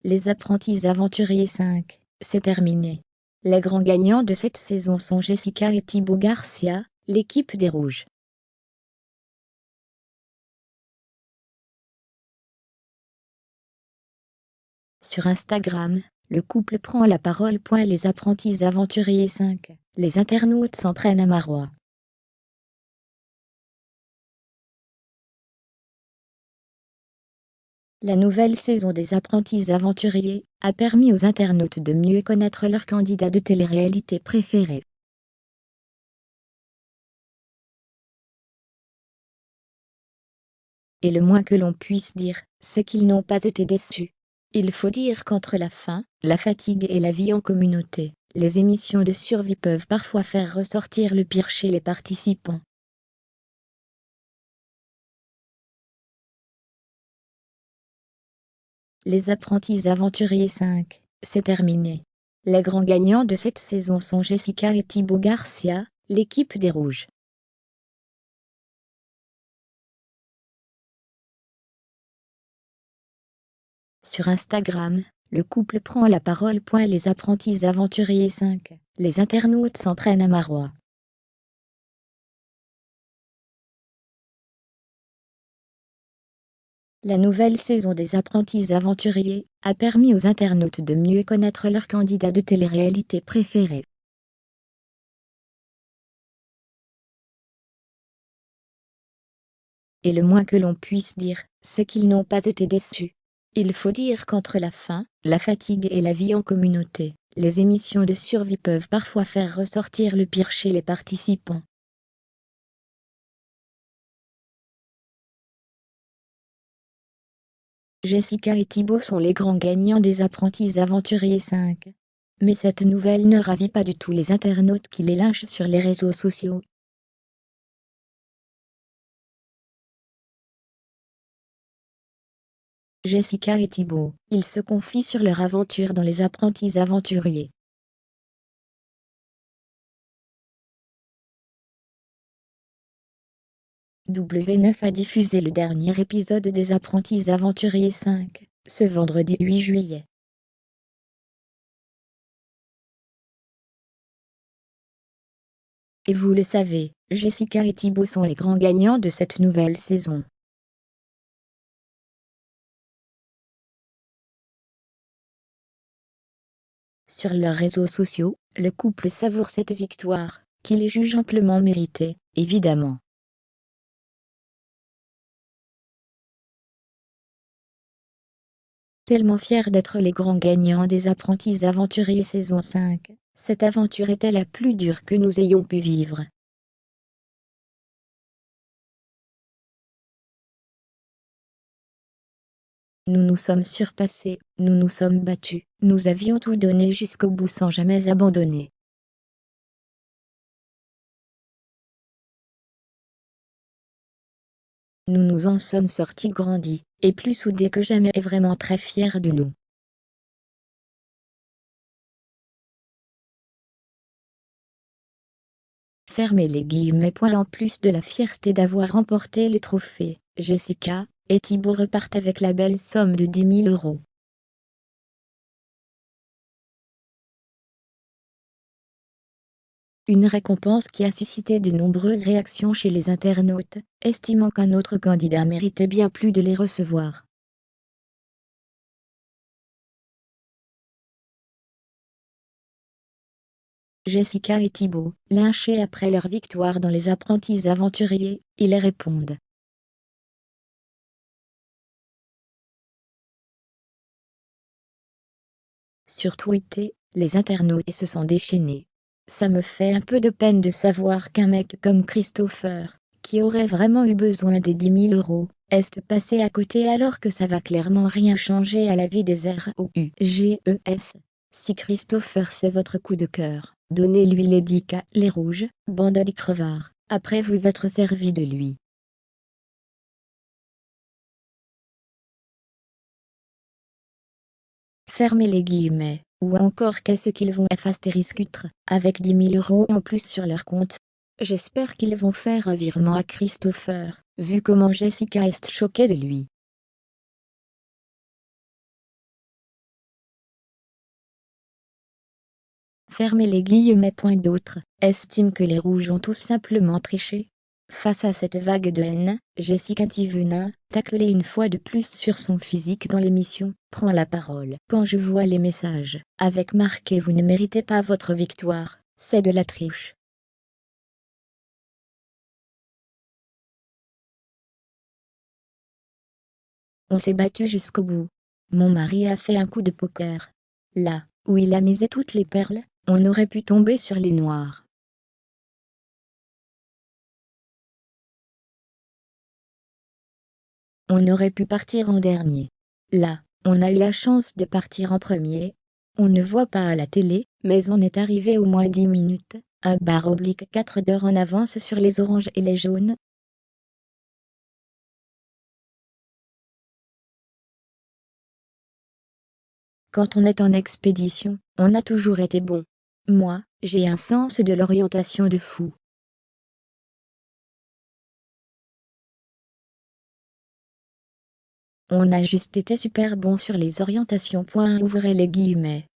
Les apprentis aventuriers 5, c'est terminé. Les grands gagnants de cette saison sont Jessica et Thibaut Garcia, l'équipe des Rouges. Sur Instagram, le couple prend la parole. Les apprentis aventuriers 5, les internautes s'en prennent à Marois. La nouvelle saison des apprentis aventuriers a permis aux internautes de mieux connaître leurs candidats de télé-réalité préférés. Et le moins que l'on puisse dire, c'est qu'ils n'ont pas été déçus. Il faut dire qu'entre la faim, la fatigue et la vie en communauté, les émissions de survie peuvent parfois faire ressortir le pire chez les participants. Les apprentis aventuriers 5, c'est terminé. Les grands gagnants de cette saison sont Jessica et Thibaut Garcia, l'équipe des Rouges. Sur Instagram, le couple prend la parole. Les apprentis aventuriers 5, les internautes s'en prennent à Marois. La nouvelle saison des apprentis aventuriers a permis aux internautes de mieux connaître leurs candidats de télé-réalité préférés. Et le moins que l'on puisse dire, c'est qu'ils n'ont pas été déçus. Il faut dire qu'entre la faim, la fatigue et la vie en communauté, les émissions de survie peuvent parfois faire ressortir le pire chez les participants. Jessica et Thibaut sont les grands gagnants des apprentis aventuriers 5. Mais cette nouvelle ne ravit pas du tout les internautes qui les lynchent sur les réseaux sociaux. Jessica et Thibaut, ils se confient sur leur aventure dans les apprentis aventuriers. W9 a diffusé le dernier épisode des apprentis aventuriers 5, ce vendredi 8 juillet. Et vous le savez, Jessica et Thibaut sont les grands gagnants de cette nouvelle saison. Sur leurs réseaux sociaux, le couple savoure cette victoire, qu'il juge amplement méritée, évidemment. Tellement fiers d'être les grands gagnants des apprentis aventuriers saison 5, cette aventure était la plus dure que nous ayons pu vivre. Nous nous sommes surpassés, nous nous sommes battus, nous avions tout donné jusqu'au bout sans jamais abandonner. Nous nous en sommes sortis grandis, et plus soudés que jamais et vraiment très fiers de nous. Fermez les guillemets. En plus de la fierté d'avoir remporté le trophée, Jessica et Thibaut repartent avec la belle somme de 10 000 €. Une récompense qui a suscité de nombreuses réactions chez les internautes, estimant qu'un autre candidat méritait bien plus de les recevoir. Jessica et Thibaut, lynchés après leur victoire dans les apprentis aventuriers, ils répondent. Sur Twitter, les internautes se sont déchaînés. Ça me fait un peu de peine de savoir qu'un mec comme Christopher, qui aurait vraiment eu besoin des 10 000 €, est passé à côté alors que ça va clairement rien changer à la vie des ROUGES. Si Christopher c'est votre coup de cœur, donnez-lui les 10K, les rouges, bande de crevards, après vous être servi de lui. Fermez les guillemets, ou encore qu'est-ce qu'ils vont faire avec 10 000 € en plus sur leur compte. J'espère qu'ils vont faire un virement à Christopher, vu comment Jessica est choquée de lui. fermez les guillemets. D'autres estiment que les rouges ont tout simplement triché. Face à cette vague de haine, Jessica Thivenin, taclée une fois de plus sur son physique dans l'émission, prend la parole. Quand je vois les messages, avec marqué vous ne méritez pas votre victoire, c'est de la triche. On s'est battu jusqu'au bout. Mon mari a fait un coup de poker. Là où il a misé toutes les perles, on aurait pu tomber sur les noirs. On aurait pu partir en dernier. Là, on a eu la chance de partir en premier. On ne voit pas à la télé, mais on est arrivé au moins 10 minutes, un bar oblique 4 heures en avance sur les oranges et les jaunes. Quand on est en expédition, on a toujours été bon. Moi, j'ai un sens de l'orientation de fou. On a juste été super bon sur les orientations. Ouvrez les guillemets.